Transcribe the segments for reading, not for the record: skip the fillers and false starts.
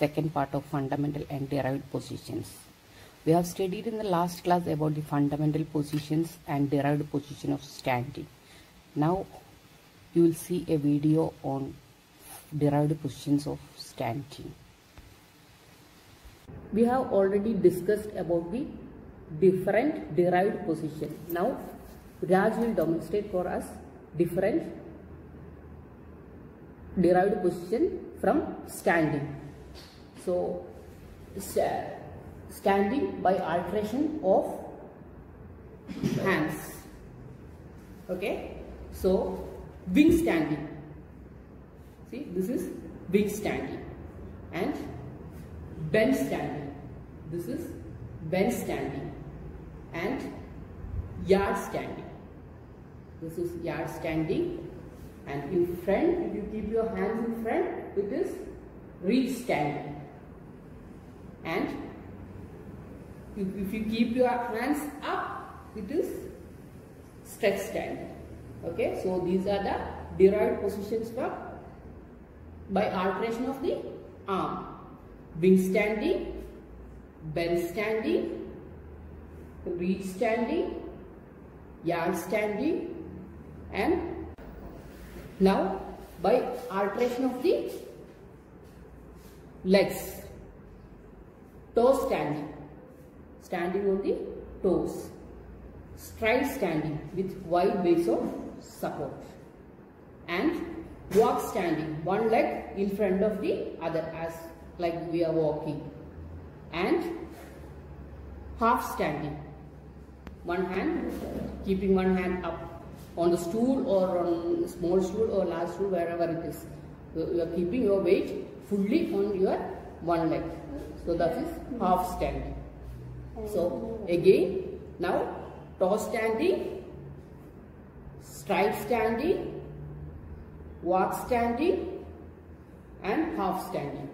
second part of fundamental and derived positions. We have studied in the last class about the fundamental positions and derived position of standing. Now you will see a video on derived positions of standing. We have already discussed about the different derived position. Now Raj will demonstrate for us different derived position from standing. So standing by alteration of hands. Okay, so wing standing. See, this is wing standing, and bend standing. This is bend standing, and yard standing. This is yard standing, and in front, if you keep your hands in front, it is reach standing, and if you keep your hands up, it is stretch standing. Okay, so these are the derived positions from by alteration of the arm: wing standing, bend standing, reach standing, yard standing, and now by alteration of the legs: toe standing, standing on the toes; stride standing with wide base of support; and walk standing, one leg in front of the other as like we are walking; and half standing, one hand, keeping one hand up on the stool or on small stool or large stool, wherever it is. You are keeping your weight fully on your one leg. So that is half standing. So again, now toe standing, stride standing, walk standing, and half standing.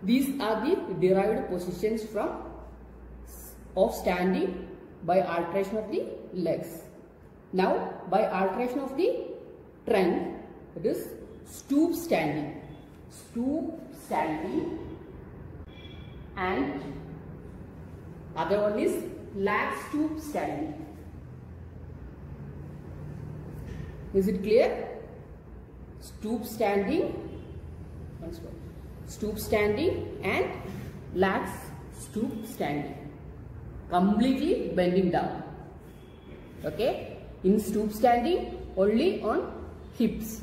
These are the derived positions of standing by alteration of the legs. Now by alteration of the trunk, it is stoop standing, and other one is lag stoop standing. Is it clear? Stoop standing, once more, stoop standing and lag stoop standing, completely bending down. Okay, in stoop standing only on hips.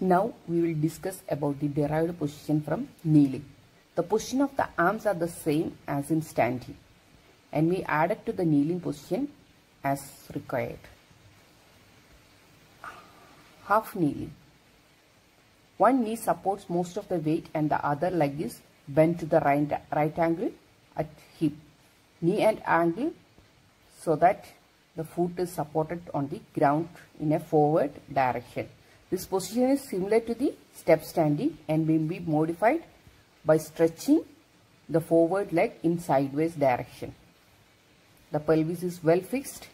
Now we will discuss about the derived position from kneeling. The position of the arms are the same as in standing, and we added to the kneeling position as required. Half kneeling. One knee supports most of the weight and the other leg is bent to the right angle at hip, knee and ankle, so that the foot is supported on the ground in a forward direction. This position is similar to the step standing and may be modified by stretching the forward leg in sideways direction. The pelvis is well fixed.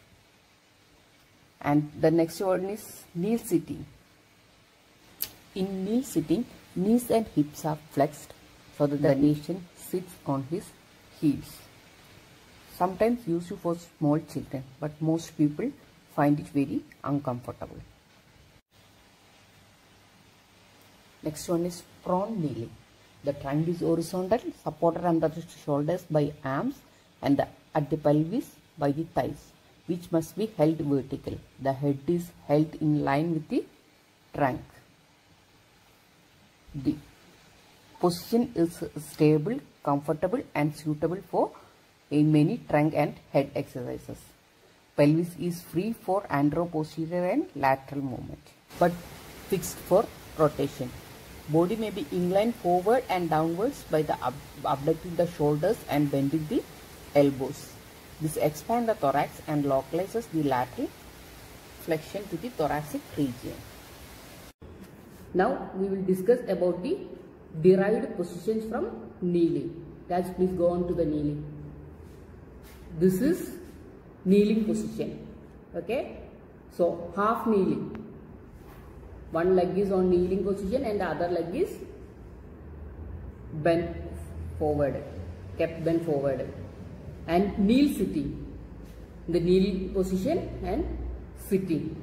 And the next one is kneel sitting. In kneel sitting, knees and hips are flexed so that the patient sits on his heels. Sometimes used for small children, but most people find it very uncomfortable. Next one is prone kneeling. The trunk is horizontal, supported under the shoulders by arms, and at the pelvis by the thighs, which must be held vertical. The head is held in line with the trunk. The position is stable, comfortable, and suitable for many trunk and head exercises. Pelvis is free for anteroposterior and lateral movement, but fixed for rotation. Body may be inclined forward and downwards by the abducting the shoulders and bending the elbows. This expands the thorax and localizes the lateral flexion to the thoracic region. Now we will discuss about the derived positions from kneeling. Raj, please go on to the kneeling. This is kneeling position. Okay, so half kneeling. One leg is on kneeling position and the other leg is bent forward, kept bent forward, and kneel sitting, the kneeling position and sitting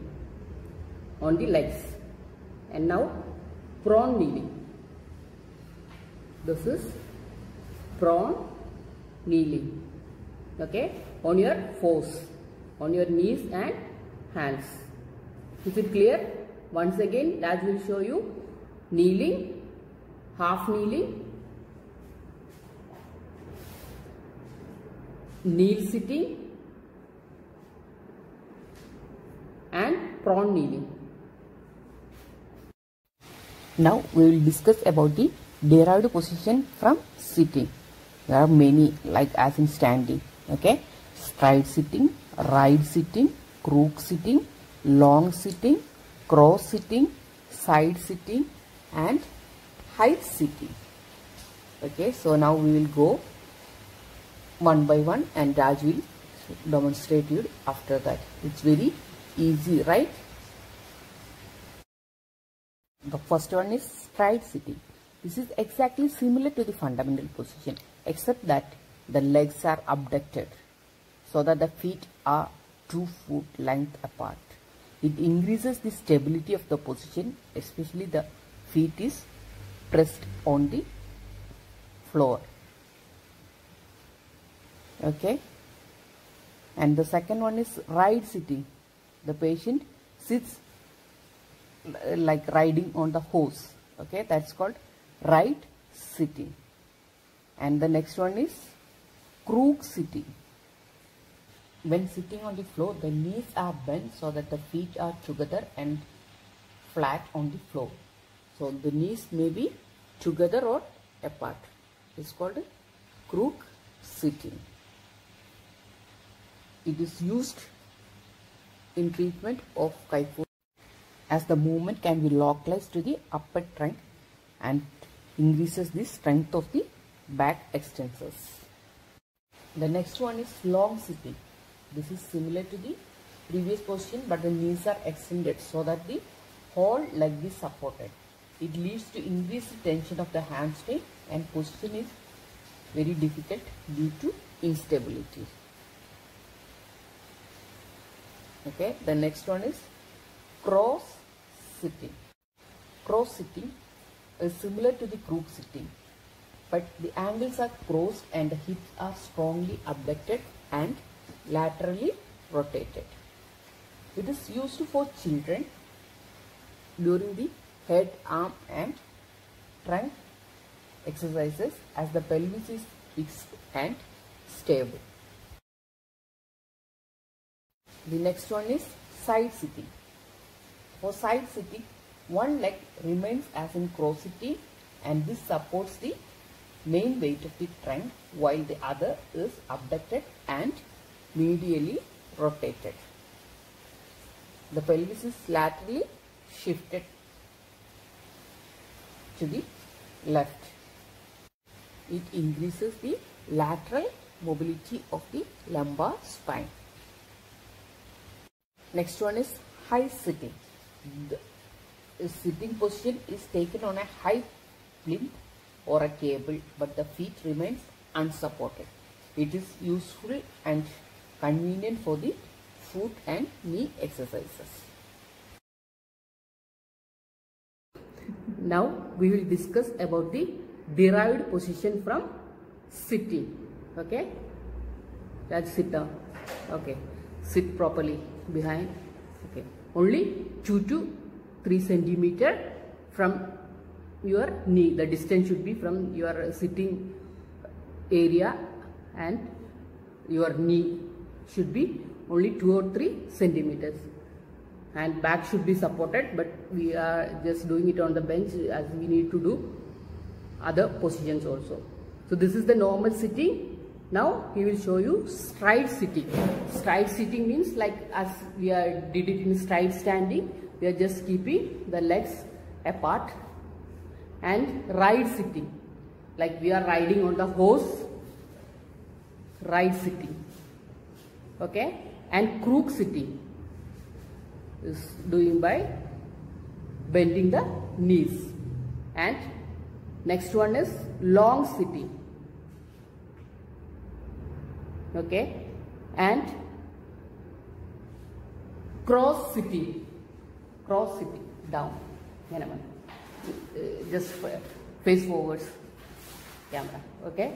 on the legs. And now prone kneeling. This is prone kneeling. Okay, on your fours, on your knees and hands. Is it clear? Once again, Raj will show you kneeling, half kneeling, kneel sitting, and prone kneeling. Now we will discuss about the derived position from sitting. There are many, like as in standing. Okay, stride sitting, right sitting, crook sitting, long sitting, cross sitting, side sitting, and high sitting. Okay, so now we will go one by one and Raj will demonstrate you after that. It's very easy, right? The first one is stride sitting. This is exactly similar to the fundamental position, except that the legs are abducted so that the feet are 2 foot length apart. It increases the stability of the position, especially the feet is pressed on the floor. Okay. And the second one is ride sitting. The patient sits like riding on the horse. Okay, that's called ride sitting. And the next one is crook sitting. When sitting on the floor, the knees are bent so that the feet are together and flat on the floor. So the knees may be together or apart. It's called crook sitting. It is used in treatment of kyphosis, as the movement can be localized to the upper trunk and increases the strength of the back extensors. The next one is long sitting. This is similar to the previous position, but the knees are extended so that the whole leg is supported. It leads to increased tension of the hamstring and position is very difficult due to instability. Okay, the next one is cross sitting. Cross sitting is similar to the crook sitting, but the angles are crossed and the hips are strongly abducted and laterally rotated. It is used for children during the head, arm and trunk exercises, as the pelvis is fixed and stable. The next one is side sitting. For side sitting, one leg remains as in cross sitting and this supports the main weight of the trunk while the other is abducted and medially rotated. The pelvis is laterally shifted to the left. It increases the lateral mobility of the lumbar spine. Next one is high sitting. The sitting position is taken on a high plinth or a cable, but the feet remains unsupported. It is useful and convenient for the foot and knee exercises. Now we will discuss about the derived position from sitting. Okay, let's sit down. Okay, sit properly behind. Okay, only 2 to 3 centimeter from your knee. The distance should be from your sitting area and your knee should be only 2 or 3 centimeters. And back should be supported, but we are just doing it on the bench as we need to do other positions also. So this is the normal sitting. Now he will show you stride sitting. Stride sitting means like as we did it in stride standing, we are just keeping the legs apart. And ride sitting, like we are riding on the horse, ride sitting. Okay, and crook sitting is doing by bending the knees and Next one is long sitting. Okay, and cross sitting. Cross sitting down. Just face forwards camera. Okay,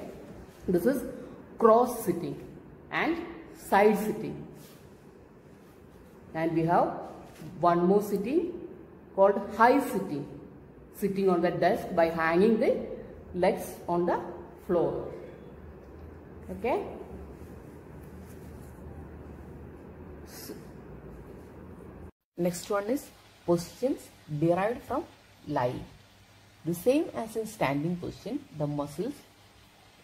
this is cross sitting and side sitting. And we have one more sitting called high sitting. Sitting on the desk by hanging the legs on the floor. Okay. Next one is positions derived from lying. The same as in standing position, the muscles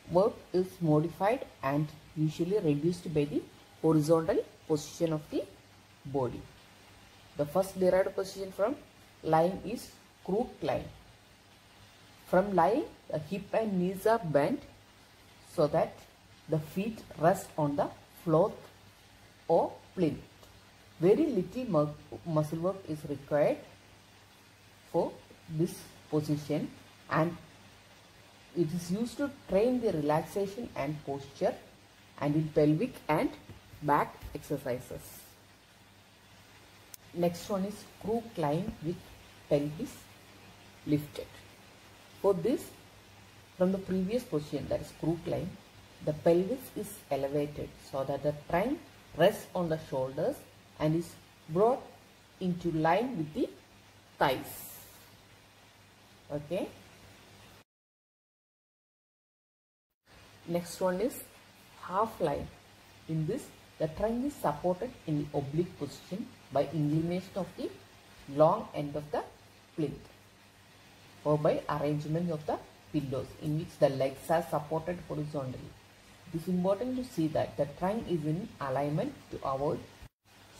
work is modified and usually reduced by the horizontal position of the body. The first derived position from lying is crooked lying. From lying, the hip and knees are bent so that the feet rest on the floor or plinth. Very little muscle work is required for this position, and it is used to train the relaxation and posture and in pelvic and back exercises. Next one is crooked lying with pelvis lifted. For this, from the previous position, that is crooked lying, the pelvis is elevated so that the trunk rests on the shoulders and is brought into line with the thighs. Okay. Next one is half line. In this, the trunk is supported in the oblique position by inclination of the long end of the plinth or by arrangement of the pillows in which the legs are supported horizontally. It is important to see that the trunk is in alignment to avoid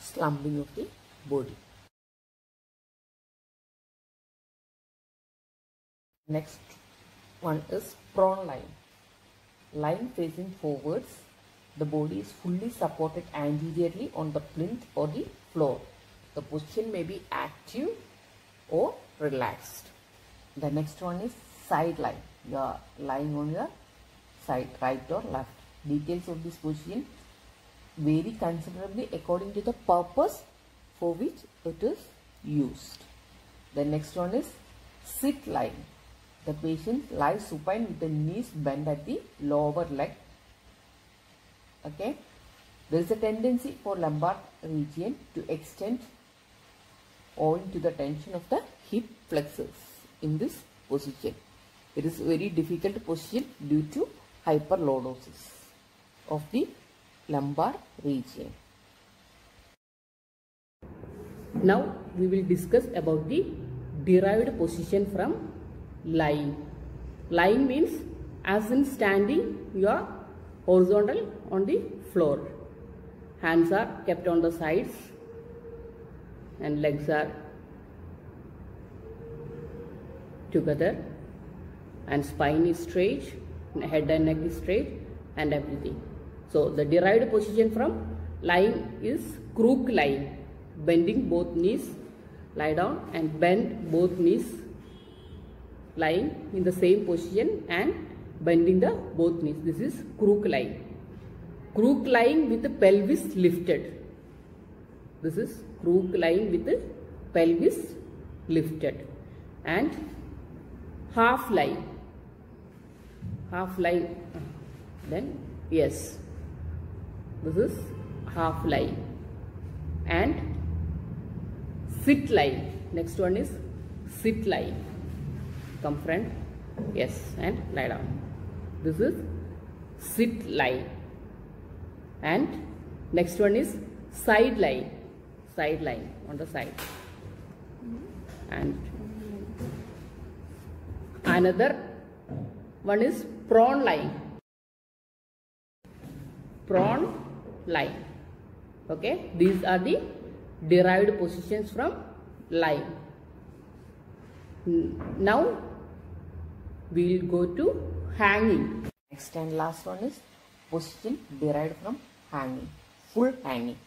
slumping of the body. Next one is prone lying. Lying facing forwards, the body is fully supported anteriorly on the plinth or the floor. The position may be active or relaxed. The next one is side lying. You are lying on the side, right or left. Details of this position vary considerably according to the purpose for which it is used. The next one is sit lying. The patient lies supine with the knees bent at the lower leg. Okay. There is a tendency for lumbar region to extend owing to the tension of the hip flexors in this position. It is a very difficult position due to hyperlordosis of the lumbar region. Now we will discuss about the derived position from lying. Lying means as in standing, you are horizontal on the floor. Hands are kept on the sides and legs are together and spine is straight, head and neck is straight and everything. So the derived position from lying is crooked lying. Bending both knees, lie down and bend both knees, lying in the same position and bending the both knees. This is crooked lying. Crooked lying with the pelvis lifted. This is crooked lying with the pelvis lifted. And half lying. Half lying. Then yes. This is half lying. And sit lying. Next one is sit lying. Come front. Yes. And lie down. This is sit lying. And next one is side lying. Side lying on the side. And another one is prone lying. Prone lying. Okay. These are the derived positions from lying. Now we will go to hanging. Next and last one is position derived from hanging. Full hanging.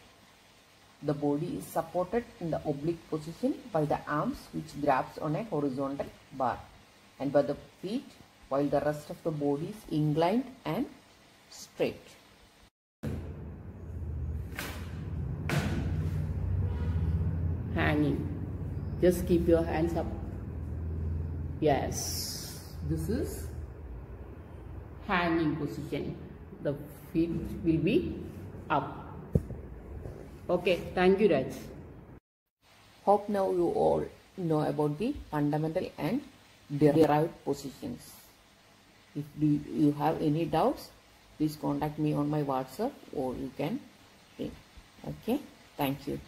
The body is supported in the oblique position by the arms which grabs on a horizontal bar. and by the feet, while the rest of the body is inclined and straight. Hanging. Just keep your hands up. Yes, this is hanging position. The feet will be up. Okay, thank you, Raj. Hope now you all know about the fundamental and derived positions. If you have any doubts, please contact me on my WhatsApp or you can ring. Okay, thank you.